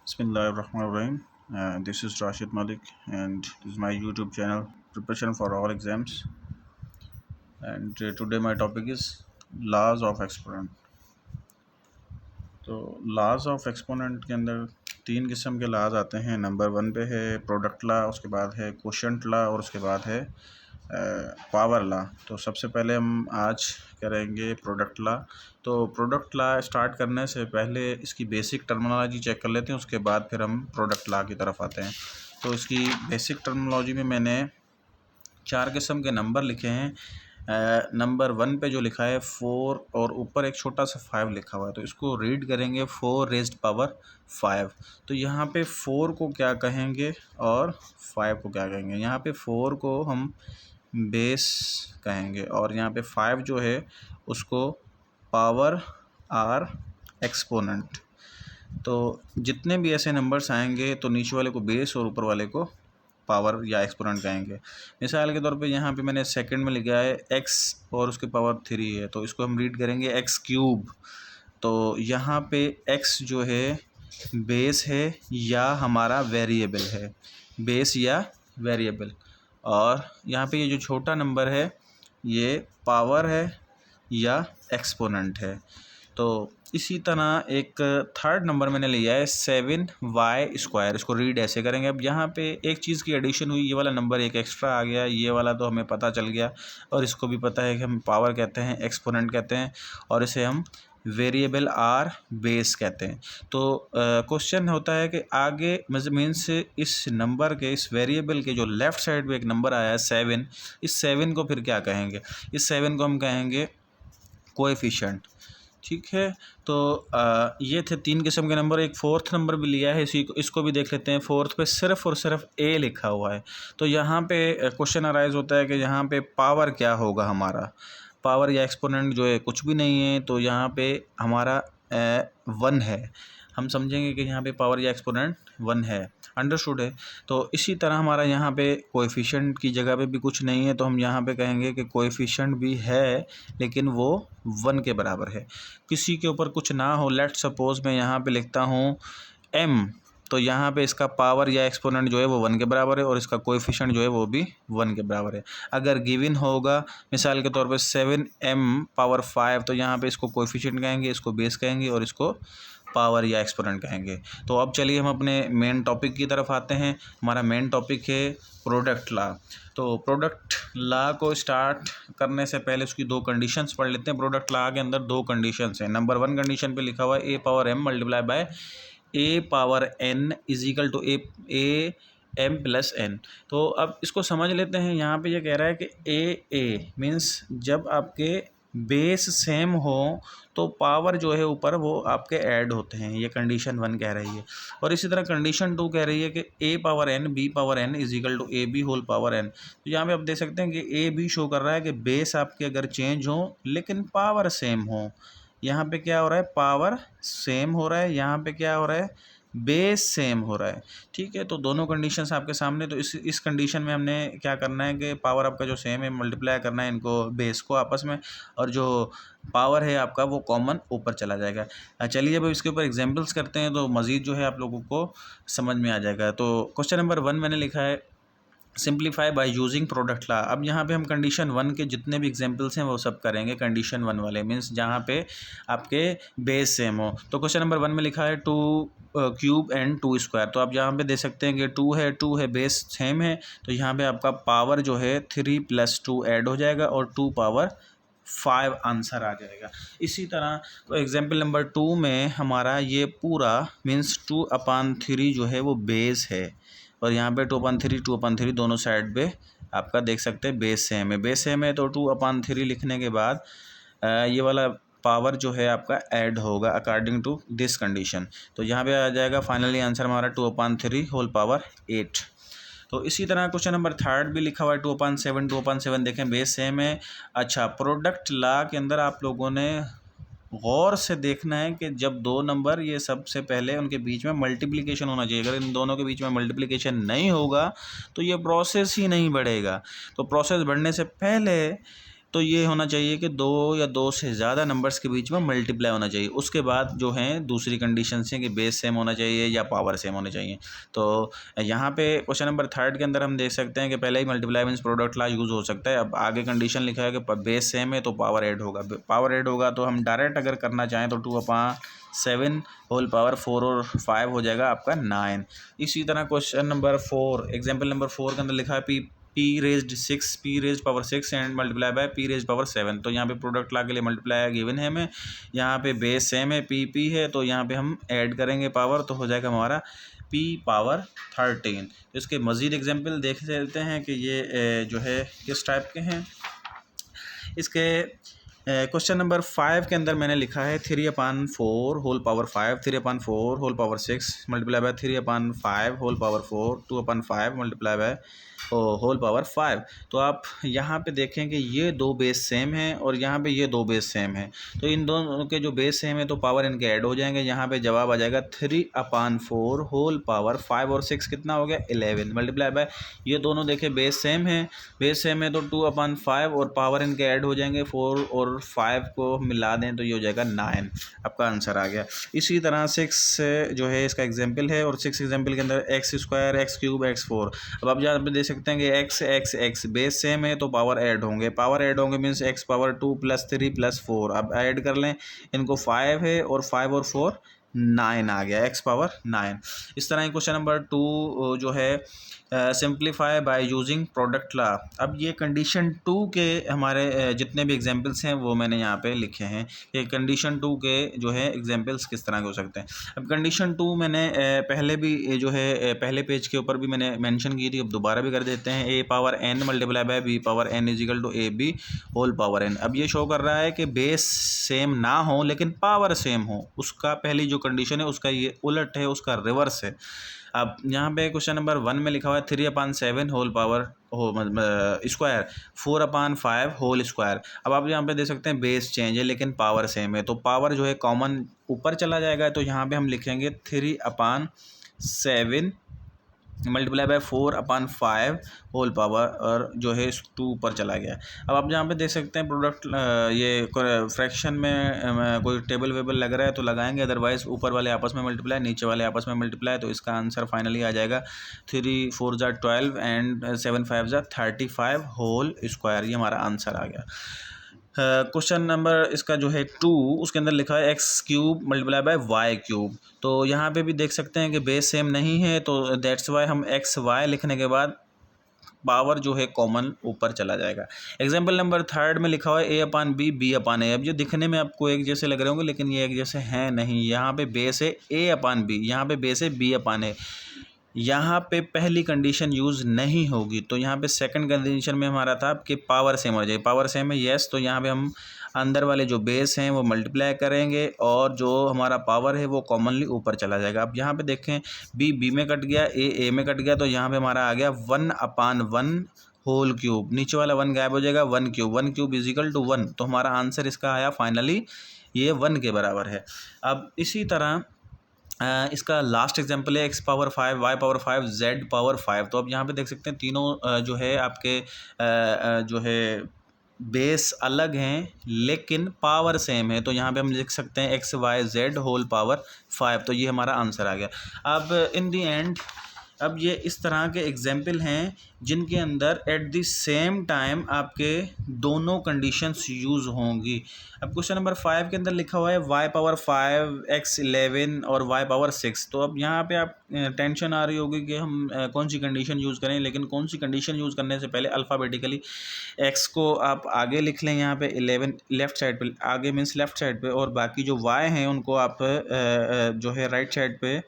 Bismillahirrahmanirrahim. This is Rashid Malik, and this is my YouTube channel, Preparation for All Exams. And today my topic is laws of exponent. तो laws of exponent के अंदर तीन किस्म के laws आते हैं। Number 1 पे है प्रोडक्ट ला, उसके बाद है क्वोशंट ला और उसके बाद है पावर ला। तो सबसे पहले हम आज करेंगे प्रोडक्ट ला। तो प्रोडक्ट ला स्टार्ट करने से पहले इसकी बेसिक टर्मिनोलॉजी चेक कर लेते हैं, उसके बाद फिर हम प्रोडक्ट ला की तरफ आते हैं। तो इसकी बेसिक टर्मिनोलॉजी में मैंने 4 किस्म के नंबर लिखे हैं। नंबर 1 पे जो लिखा है 4 और ऊपर एक छोटा सा 5 लिखा हुआ है, तो इसको रीड करेंगे 4 रेज़्ड पावर 5। तो यहाँ पे 4 को क्या कहेंगे और 5 को क्या कहेंगे। यहाँ पे 4 को हम बेस कहेंगे और यहाँ पे 5 जो है उसको पावर आर एक्सपोनेंट। तो जितने भी ऐसे नंबर्स आएंगे तो नीचे वाले को बेस और ऊपर वाले को पावर या एक्सपोनेंट कहेंगे। मिसाल के तौर पे यहाँ पे मैंने सेकंड में लिखा है x और उसके पावर 3 है, तो इसको हम रीड करेंगे x क्यूब। तो यहाँ पे x जो है बेस है या हमारा वेरिएबल है, बेस या वेरिएबल। और यहाँ पे ये जो छोटा नंबर है ये पावर है या एक्सपोनेंट है। तो इसी तरह एक थर्ड नंबर मैंने लिया है 7y²। इसको रीड ऐसे करेंगे। अब यहाँ पे एक चीज़ की एडिशन हुई, ये वाला नंबर एक एक्स्ट्रा आ गया, ये वाला तो हमें पता चल गया और इसको भी पता है कि हम पावर कहते हैं, एक्सपोनेंट कहते हैं और इसे हम वेरिएबल आर बेस कहते हैं। तो क्वेश्चन होता है कि आगे मीन्स इस नंबर के, इस वेरिएबल के जो लेफ़्ट साइड पे एक नंबर आया है 7, इस 7 को फिर क्या कहेंगे। इस 7 को हम कहेंगे कोएफिशिएंट। ठीक है। तो ये थे 3 किस्म के नंबर। एक फोर्थ नंबर भी लिया है, इसको भी देख लेते हैं। फोर्थ पे सिर्फ़ और सिर्फ ए लिखा हुआ है। तो यहाँ पे क्वेश्चन अराइज होता है कि यहाँ पे पावर क्या होगा हमारा। पावर या एक्सपोनेंट जो है कुछ भी नहीं है, तो यहाँ पे हमारा 1 है। हम समझेंगे कि यहाँ पे पावर या एक्सपोनेंट 1 है। अंडरस्टूड है। तो इसी तरह हमारा यहाँ पे कोएफिशिएंट की जगह पे भी कुछ नहीं है, तो हम यहाँ पे कहेंगे कि कोएफिशिएंट भी है लेकिन वो 1 के बराबर है। किसी के ऊपर कुछ ना हो, लेट सपोज मैं यहाँ पे लिखता हूँ m, तो यहाँ पे इसका पावर या एक्सपोनेंट जो है वो 1 के बराबर है और इसका कोएफिशिएंट जो है वो भी 1 के बराबर है। अगर गिवन होगा मिसाल के तौर पे 7m पावर 5, तो यहाँ पे इसको कोएफिशिएंट कहेंगे, इसको बेस कहेंगे और इसको पावर या एक्सपोनेंट कहेंगे। तो अब चलिए हम अपने मेन टॉपिक की तरफ आते हैं। हमारा मेन टॉपिक है प्रोडक्ट ला। तो प्रोडक्ट ला को स्टार्ट करने से पहले उसकी 2 कंडीशंस पढ़ लेते हैं। प्रोडक्ट ला के अंदर 2 कंडीशंस हैं। नंबर 1 कंडीशन पे लिखा हुआ है a power m multiply by a power n is equal to a m plus n। तो अब इसको समझ लेते हैं। यहाँ पे ये कह रहा है कि a मीन्स जब आपके बेस सेम हो तो पावर जो है ऊपर वो आपके ऐड होते हैं। ये कंडीशन 1 कह रही है। और इसी तरह कंडीशन 2 कह रही है कि a power n b power n is equal to a b whole power n। तो यहाँ पे आप देख सकते हैं कि a b शो कर रहा है कि बेस आपके अगर चेंज हो लेकिन पावर सेम हो। यहाँ पे क्या हो रहा है, पावर सेम हो रहा है, यहाँ पे क्या हो रहा है, बेस सेम हो रहा है। ठीक है। तो दोनों कंडीशंस आपके सामने। तो इस कंडीशन में हमने क्या करना है कि पावर आपका जो सेम है मल्टीप्लाई करना है इनको, बेस को आपस में, और जो पावर है आपका वो कॉमन ऊपर चला जाएगा। चलिए अब इसके ऊपर एग्जांपल्स करते हैं तो मज़ीद जो है आप लोगों को समझ में आ जाएगा। तो क्वेश्चन नंबर 1 मैंने लिखा है सिंप्लीफाई बाय यूजिंग प्रोडक्ट ला। अब यहाँ पे हम कंडीशन 1 के जितने भी एग्जांपल्स हैं वो सब करेंगे कंडीशन 1 वाले, मीन्स जहाँ पे आपके बेस सेम हो। तो क्वेश्चन नंबर 1 में लिखा है 2 क्यूब एंड 2 स्क्वायर। तो आप यहाँ पे देख सकते हैं कि 2 है बेस सेम है, तो यहाँ पे आपका पावर जो है 3 + 2 ऐड हो जाएगा और 2 पावर 5 आंसर आ जाएगा। इसी तरह तो एग्जाम्पल नंबर 2 में हमारा ये पूरा मीन्स 2/3 जो है वो बेस है और यहाँ पे 2/3 दोनों साइड पे आपका देख सकते हैं बेस सेम है। बेस सेम है तो 2/3 लिखने के बाद ये वाला पावर जो है आपका ऐड होगा अकॉर्डिंग टू दिस कंडीशन। तो यहाँ पे आ जाएगा फाइनली आंसर हमारा 2/3 होल पावर 8। तो इसी तरह क्वेश्चन नंबर 3 भी लिखा हुआ है 2/7 देखें बेस सेम है। अच्छा, प्रोडक्ट ला के अंदर आप लोगों ने गौर से देखना है कि जब 2 नंबर, ये सबसे पहले उनके बीच में मल्टीप्लिकेशन होना चाहिए। अगर इन दोनों के बीच में मल्टीप्लिकेशन नहीं होगा तो ये प्रोसेस ही नहीं बढ़ेगा। तो प्रोसेस बढ़ने से पहले तो ये होना चाहिए कि दो या दो से ज़्यादा नंबर्स के बीच में मल्टीप्लाई होना चाहिए। उसके बाद जो है दूसरी कंडीशन है कि बेस सेम होना चाहिए या पावर सेम होने चाहिए। तो यहाँ पे क्वेश्चन नंबर 3 के अंदर हम देख सकते हैं कि पहले ही मल्टीप्लाई मीन्स प्रोडक्ट ला यूज़ हो सकता है। अब आगे कंडीशन लिखा है कि बेस सेम है तो पावर ऐड होगा। पावर ऐड होगा तो हम डायरेक्ट अगर करना चाहें तो 2/7 होल पावर 4 और 5 हो जाएगा आपका 9। इसी तरह क्वेश्चन नंबर 4 एग्जाम्पल नंबर 4 के अंदर लिखा है p raised 6 p raised power 6 and multiply by p raised power 7। तो यहाँ पे प्रोडक्ट ला के लिए मल्टीप्लाई गिवन है हमें, यहाँ पे बेस सेम है p है, तो यहाँ पे हम ऐड करेंगे पावर तो हो जाएगा हमारा p पावर 13। तो इसके मज़ीद एग्जाम्पल देख लेते हैं कि ये जो है किस टाइप के हैं। इसके क्वेश्चन नंबर 5 के अंदर मैंने लिखा है 3/4 whole power 5, 3/4 whole power 6 multiply by 3/5 whole power 4, 2/5 multiply by whole power 5। तो आप यहाँ पे देखें कि ये दो बेस सेम हैं और यहाँ पे ये दो बेस सेम हैं, तो इन दोनों के जो बेस सेम है तो पावर इनके ऐड हो जाएंगे। यहाँ पे जवाब आ जाएगा 3/4 होल पावर 5 और 6 कितना हो गया 11 मल्टीप्लाई बाय, ये दोनों देखें बेस सेम है, बेस सेम है तो 2/5 और पावर इनके ऐड हो जाएंगे 4 और 5 को मिला दें तो ये हो जाएगा 9। आपका आंसर आ गया। इसी तरह 6 जो है इसका एग्जाम्पल है और 6 एग्जाम्पल के अंदर x² x³ x4। अब आप यहाँ पे देख सकते हैं कि x बेस सेम है तो पावर ऐड होंगे मीन्स x पावर 2 + 3 + 4। अब ऐड कर लें इनको, 5 है और 5 और 4 9 आ गया, x पावर 9। इस तरह क्वेश्चन नंबर 2 जो है सिंप्लीफाई बाय यूजिंग प्रोडक्ट ला। अब ये कंडीशन 2 के हमारे जितने भी एग्जांपल्स हैं वो मैंने यहाँ पे लिखे हैं कि कंडीशन 2 के जो है एग्जांपल्स किस तरह के हो सकते हैं। अब कंडीशन 2 मैंने पहले भी जो है पहले पेज के ऊपर भी मैंने मेंशन की थी, अब दोबारा भी कर देते हैं। a power n multiply by b power n = ab whole power n। अब ये शो कर रहा है कि बेस सेम ना हो लेकिन पावर सेम हो, उसका पहली जो कंडीशन है उसका ये उलट है, उसका रिवर्स है। अब यहाँ पे क्वेश्चन नंबर 1 में लिखा हुआ है 3/7 whole power square 4/5 whole square. अब आप यहाँ पे देख सकते हैं बेस चेंज है लेकिन पावर सेम है, तो पावर जो है कॉमन ऊपर चला जाएगा, तो यहाँ पे हम लिखेंगे 3/7 मल्टीप्लाई बाय 4/5 होल पावर और जो है 2 ऊपर चला गया। अब आप यहाँ पे देख सकते हैं प्रोडक्ट ये फ्रैक्शन में कोई टेबल वेबल लग रहा है तो लगाएंगे, अदरवाइज़ ऊपर वाले आपस में मल्टीप्लाई नीचे वाले आपस में मल्टीप्लाई। तो इसका आंसर फाइनली आ जाएगा 3 4 = 12 एंड 7 5 = 35 होल स्क्वायर। ये हमारा आंसर आ गया। क्वेश्चन नंबर इसका जो है 2 उसके अंदर लिखा है x³ मल्टीप्लाई बाय y³। तो यहाँ पे भी देख सकते हैं कि बेस सेम नहीं है, तो दैट्स वाई हम xy लिखने के बाद पावर जो है कॉमन ऊपर चला जाएगा। एग्जाम्पल नंबर 3 में लिखा हुआ है a/b b/a। अब ये दिखने में आपको एक जैसे लग रहे होंगे लेकिन ये एक जैसे हैं नहीं। यहाँ पे बेस है a/b, यहाँ पे बेस है b/a। यहाँ पे पहली कंडीशन यूज़ नहीं होगी, तो यहाँ पे सेकंड कंडीशन में हमारा था कि पावर सेम हो जाए। पावर सेम है यस, तो यहाँ पे हम अंदर वाले जो बेस हैं वो मल्टीप्लाई करेंगे और जो हमारा पावर है वो कॉमनली ऊपर चला जाएगा। अब यहाँ पे देखें b में कट गया, a में कट गया, तो यहाँ पे हमारा आ गया 1/1 होल क्यूब, नीचे वाला 1 गायब हो जाएगा, 1³ = 1। तो हमारा आंसर इसका आया फाइनली ये 1 के बराबर है। अब इसी तरह इसका लास्ट एग्जांपल है x⁵, y⁵, z⁵। तो अब यहाँ पे देख सकते हैं तीनों जो है आपके जो है बेस अलग हैं लेकिन पावर सेम है, तो यहाँ पे हम लिख सकते हैं x y z whole power 5। तो ये हमारा आंसर आ गया। अब इन दी एंड अब ये इस तरह के एग्जाम्पल हैं जिनके अंदर एट द सेम टाइम आपके दोनों कंडीशंस यूज़ होंगी। अब क्वेश्चन नंबर 5 के अंदर लिखा हुआ है y⁵, x11 और y⁵। तो अब यहाँ पे आप टेंशन आ रही होगी कि हम कौन सी कंडीशन यूज़ करें, लेकिन कौन सी कंडीशन यूज़ करने से पहले अल्फ़ाबेटिकली x को आप आगे लिख लें, यहाँ पे 11 लेफ़्ट साइड पे आगे मीन्स लेफ़्ट साइड पे, और बाकी जो y हैं उनको आप जो है राइट साइड पे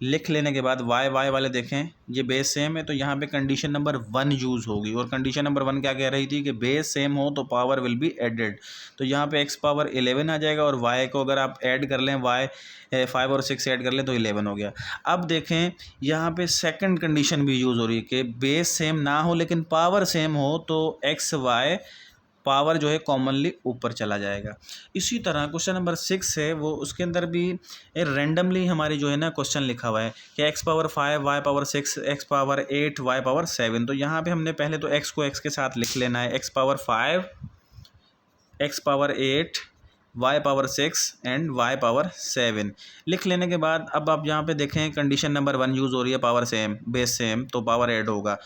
लिख लेने के बाद y वाले देखें ये बेस सेम है, तो यहाँ पे कंडीशन नंबर 1 यूज़ होगी। और कंडीशन नंबर 1 क्या कह रही थी कि बेस सेम हो तो पावर विल बी एडेड। तो यहाँ पे x⁻11 आ जाएगा और y को अगर आप ऐड कर लें, y 5 और 6 ऐड कर लें तो 11 हो गया। अब देखें यहाँ पे सेकंड कंडीशन भी यूज़ हो रही है कि बेस सेम ना हो लेकिन पावर सेम हो, तो x y पावर जो है कॉमनली ऊपर चला जाएगा। इसी तरह क्वेश्चन नंबर 6 है वो उसके अंदर भी रैंडमली हमारी जो है ना क्वेश्चन लिखा हुआ है कि x⁵, y⁵, x⁸, y⁸, y⁵। तो यहाँ पे हमने पहले तो x को x के साथ लिख लेना है, x⁵ x power 8, y power 6 and y power 7 लिख लेने के बाद अब आप यहाँ पे देखें कंडीशन नंबर 1 यूज़ हो रही है, पावर सेम, बेस सेम, तो पावर ऐड होगा,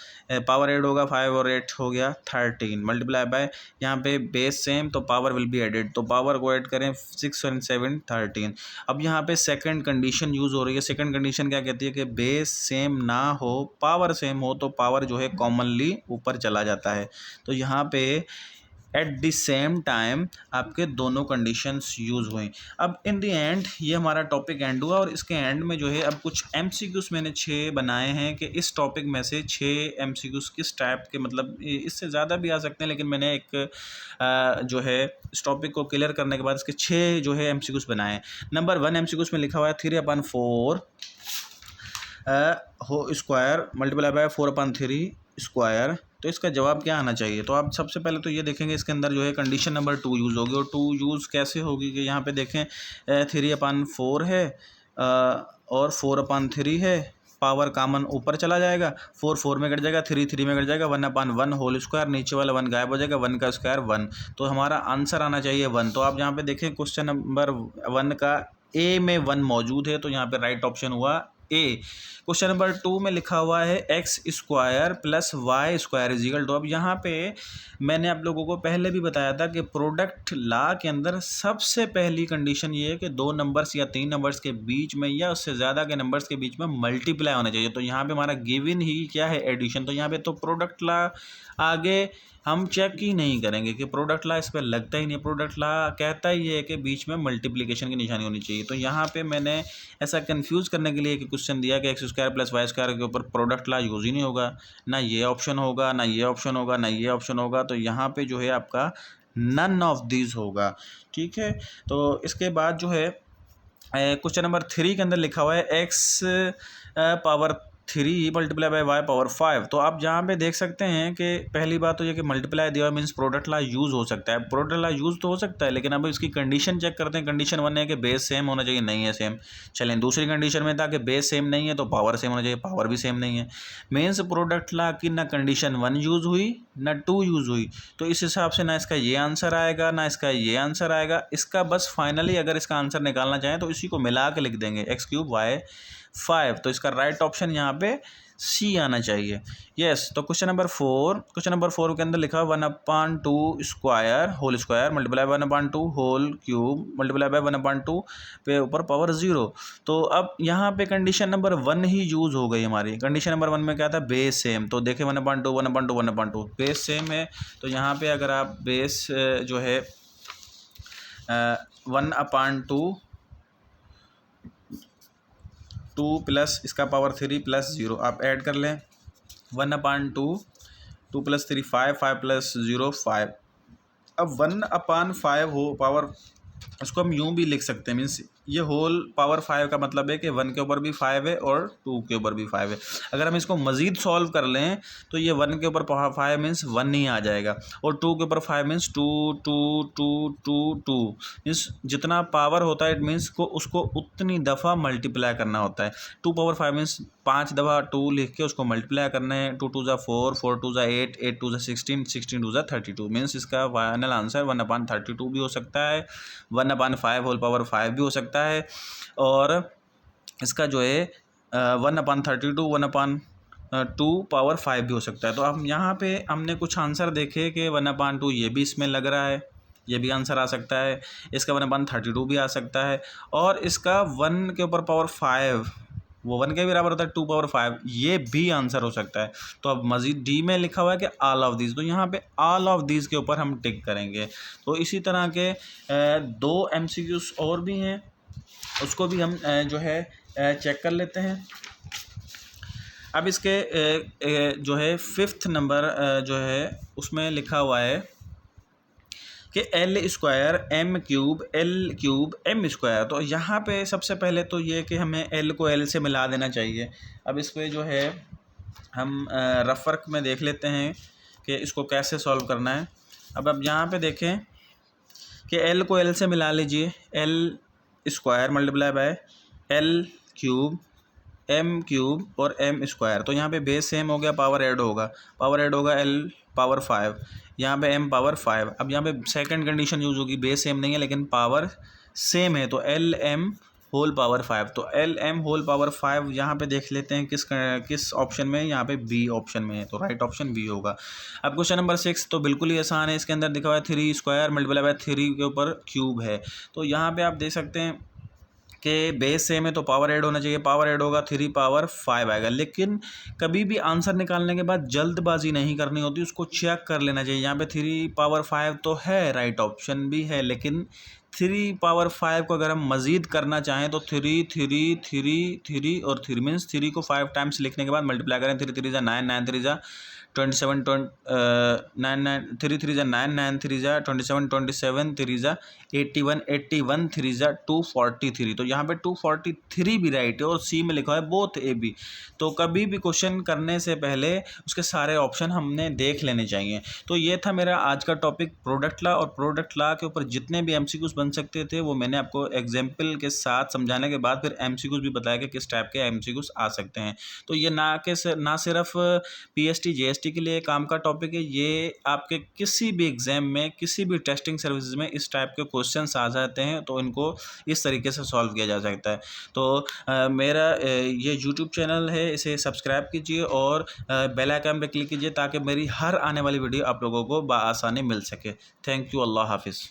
पावर ऐड होगा, 5 और 8 हो गया 13 मल्टीप्लाई बाय यहाँ पे बेस सेम, तो पावर विल बी एडेड, तो पावर को ऐड करें 6 और 7 13। अब यहाँ पे सेकंड कंडीशन यूज़ हो रही है। सेकंड कंडीशन क्या कहती है कि बेस सेम ना हो, पावर सेम हो, तो पावर जो है कॉमनली ऊपर चला जाता है। तो यहाँ पे एट द सेम टाइम आपके दोनों कंडीशंस यूज़ हुई। अब इन द एंड ये हमारा टॉपिक एंड हुआ, और इसके एंड में जो है अब कुछ एमसीक्यूज़ मैंने 6 बनाए हैं कि इस टॉपिक में से 6 एमसीक्यूज़ किस टाइप के, मतलब इससे ज़्यादा भी आ सकते हैं, लेकिन मैंने एक जो है इस टॉपिक को क्लियर करने के बाद इसके 6 जो है एमसीक्यूज़ बनाए हैं। नंबर 1 एमसीक्यूज़ में लिखा हुआ है 3/4 हो स्क्वायर मल्टीप्लाई बाय 4/3 स्क्वायर। तो इसका जवाब क्या आना चाहिए? तो आप सबसे पहले तो ये देखेंगे इसके अंदर जो है कंडीशन नंबर 2 यूज़ होगी, और 2 यूज़ कैसे होगी कि यहाँ पे देखें 3/4 है और 4/3 है, पावर कामन ऊपर चला जाएगा, 4 4 में कट जाएगा, 3 3 में कट जाएगा, 1/1 होल स्क्वायर, नीचे वाला 1 गायब हो जाएगा, 1 का स्क्वायर 1, तो हमारा आंसर आना चाहिए 1। तो आप यहाँ पे देखें क्वेश्चन नंबर 1 का ए में 1 मौजूद है, तो यहाँ पे राइट ऑप्शन हुआ ए। क्वेश्चन नंबर 2 में लिखा हुआ है x square plus y square is equal to. अब यहाँ पे मैंने आप लोगों को पहले भी बताया था कि प्रोडक्ट लॉ के अंदर सबसे पहली कंडीशन ये है कि 2 नंबर्स या 3 नंबर्स के बीच में या उससे ज़्यादा के नंबर्स के बीच में मल्टीप्लाई होना चाहिए। तो यहाँ पे हमारा गिवन ही क्या है? एडिशन। तो यहाँ पे तो प्रोडक्ट लॉ आगे हम चेक ही नहीं करेंगे कि प्रोडक्ट लॉ इस पर लगता ही नहीं। प्रोडक्ट लॉ कहता ही है कि बीच में मल्टीप्लिकेशन की निशानी होनी चाहिए। तो यहाँ पे मैंने ऐसा कंफ्यूज करने के लिए एक क्वेश्चन दिया कि x square plus y square के ऊपर प्रोडक्ट लॉ यूज़ ही नहीं होगा, ना ये ऑप्शन होगा, ना ये ऑप्शन होगा, ना ये ऑप्शन होगा। तो यहाँ पे जो है आपका नन ऑफ दीज होगा। ठीक है, तो इसके बाद जो है क्वेश्चन नंबर 3 के अंदर लिखा हुआ है x power 3 multiply by y power 5। तो आप जहाँ पे देख सकते हैं कि पहली बात तो ये कि मल्टीप्लाई दिया मीन्स प्रोडक्ट लॉ यूज़ हो सकता है। प्रोडक्ट लॉ यूज़ तो हो सकता है, लेकिन अब इसकी कंडीशन चेक करते हैं। कंडीशन 1 है कि बेस सेम होना चाहिए, नहीं है सेम। चलें, दूसरी कंडीशन में था कि बेस सेम नहीं है तो पावर सेम होना चाहिए, पावर भी सेम नहीं है। मीन्स प्रोडक्ट लॉ की ना कंडीशन 1 यूज़ हुई ना 2 यूज़ हुई, तो इस हिसाब से ना इसका ये आंसर आएगा ना इसका ये आंसर आएगा। इसका बस फाइनली अगर इसका आंसर निकालना चाहें तो इसी को मिला के लिख देंगे x³ y 5। तो इसका राइट ऑप्शन यहाँ पे सी आना चाहिए। यस, तो क्वेश्चन नंबर 4 के अंदर लिखा 1/2 square whole square multiply 1/2 whole cube multiply by 1/2 पे ऊपर पावर 0। तो अब यहाँ पे कंडीशन नंबर 1 ही यूज़ हो गई हमारी। कंडीशन नंबर 1 में क्या था? Base same. तो देखें 1/2 बेस सेम है, तो यहाँ पे अगर आप बेस जो है 1/2 2 प्लस इसका पावर 3 प्लस 0 आप ऐड कर लें, 1/2 2 प्लस 3 5 5 प्लस 0 5। अब 1/5 हो पावर, इसको हम यूँ भी लिख सकते हैं, मीन्स ये होल पावर 5 का मतलब है कि 1 के ऊपर भी 5 है और 2 के ऊपर भी 5 है। अगर हम इसको मज़ीद सॉल्व कर लें तो ये 1 के ऊपर 5 मीन्स 1 ही आ जाएगा, और 2 के ऊपर 5 मीन्स 2 2 2 2 2 मीन्स जितना पावर होता है इट मीन्स को उसको उतनी दफ़ा मल्टीप्लाई करना होता है। 2 पावर 5 मीन्स 5 दफ़ा 2 लिख के उसको मल्टीप्लाई करना है। 2 2 4 4 2 8 8 2 16 16 2 32 मीन्स इसका फाइनल आंसर 1/32 भी हो सकता है, 1/5 होल पावर 5 भी हो सकता है, और इसका जो है 1/32 1/2 पावर 5 भी हो सकता है। तो हम यहाँ पे हमने कुछ आंसर देखे कि 1/2 ये भी इसमें लग रहा है, ये भी आंसर आ सकता है, इसका 1/32 भी आ सकता है, और इसका 1 के ऊपर पावर 5 वो 1 के बराबर होता है 2 पावर 5, ये भी आंसर हो सकता है। तो अब मज़ीद डी में लिखा हुआ है कि ऑल ऑफ दीज, तो यहाँ पे ऑल ऑफ दीज के ऊपर हम टिक करेंगे। तो इसी तरह के 2 MCQs और भी हैं, उसको भी हम जो है चेक कर लेते हैं। अब इसके जो है 5th नंबर जो है उसमें लिखा हुआ है कि L² M³ M²। तो यहाँ पे सबसे पहले तो ये कि हमें L को L से मिला देना चाहिए। अब इस पर जो है हम रफ वर्क में देख लेते हैं कि इसको कैसे सॉल्व करना है। अब यहाँ पे देखें कि L को L से मिला लीजिए, L² multiply by L³ M cube और एम स्क्वायर। तो यहाँ पे बेस सेम हो गया, पावर ऐड होगा, पावर ऐड होगा एल पावर 5, यहाँ पे एम पावर 5। अब यहाँ पे सेकंड कंडीशन यूज होगी, बेस सेम नहीं है लेकिन पावर सेम है, तो एल एम होल पावर 5। तो एल एम होल पावर 5 यहाँ पे देख लेते हैं किस ऑप्शन में है, यहाँ पे बी ऑप्शन में है, तो राइट ऑप्शन बी होगा। अब क्वेश्चन नंबर 6 तो बिल्कुल ही आसान है, इसके अंदर दिखा हुआ है 3 स्क्वायर मल्टीप्लाई बाय 3 के ऊपर क्यूब है। तो यहाँ पे आप देख सकते हैं कि बेस सेम है तो पावर ऐड होना चाहिए, पावर ऐड होगा 3 पावर 5 आएगा। लेकिन कभी भी आंसर निकालने के बाद जल्दबाजी नहीं करनी होती, उसको चेक कर लेना चाहिए। यहाँ पे 3 पावर 5 तो है, राइट ऑप्शन भी है, लेकिन 3 पावर 5 को अगर हम मज़ीद करना चाहें तो 3 3 3 3 और 3 मीन्स 3 को 5 टाइम्स लिखने के बाद मल्टीप्लाई करें, 3 3 जा 9, 9 3 जा 27, 9 9 3 3 जा 9, 9 3 जा 27, 27 3 जा 81, 81 3 जा 243। तो यहाँ पे 243 भी राइट है और सी में लिखा है बोथ ए बी। तो कभी भी क्वेश्चन करने से पहले उसके सारे ऑप्शन हमने देख लेने चाहिए। तो ये था मेरा आज का टॉपिक प्रोडक्ट लॉ, और प्रोडक्ट लॉ के ऊपर जितने भी एमसीक्यूज बन सकते थे वो मैंने आपको एग्जाम्पल के साथ समझाने के बाद फिर एमसीक्यूज भी बताया कि किस टाइप के एमसीक्यूज आ सकते हैं। तो ये ना सिर्फ पीएसटी जीएसटी के लिए काम का टॉपिक है, ये आपके किसी भी एग्जाम में, किसी भी टेस्टिंग सर्विसेज में इस टाइप के क्वेश्चंस आ जाते हैं, तो इनको इस तरीके से सॉल्व किया जा सकता है। तो मेरा ये यूट्यूब चैनल है, इसे सब्सक्राइब कीजिए और बेल आइकन पर क्लिक कीजिए ताकि मेरी हर आने वाली वीडियो आप लोगों को बआसानी मिल सके। थैंक यू, अल्लाह हाफिज़।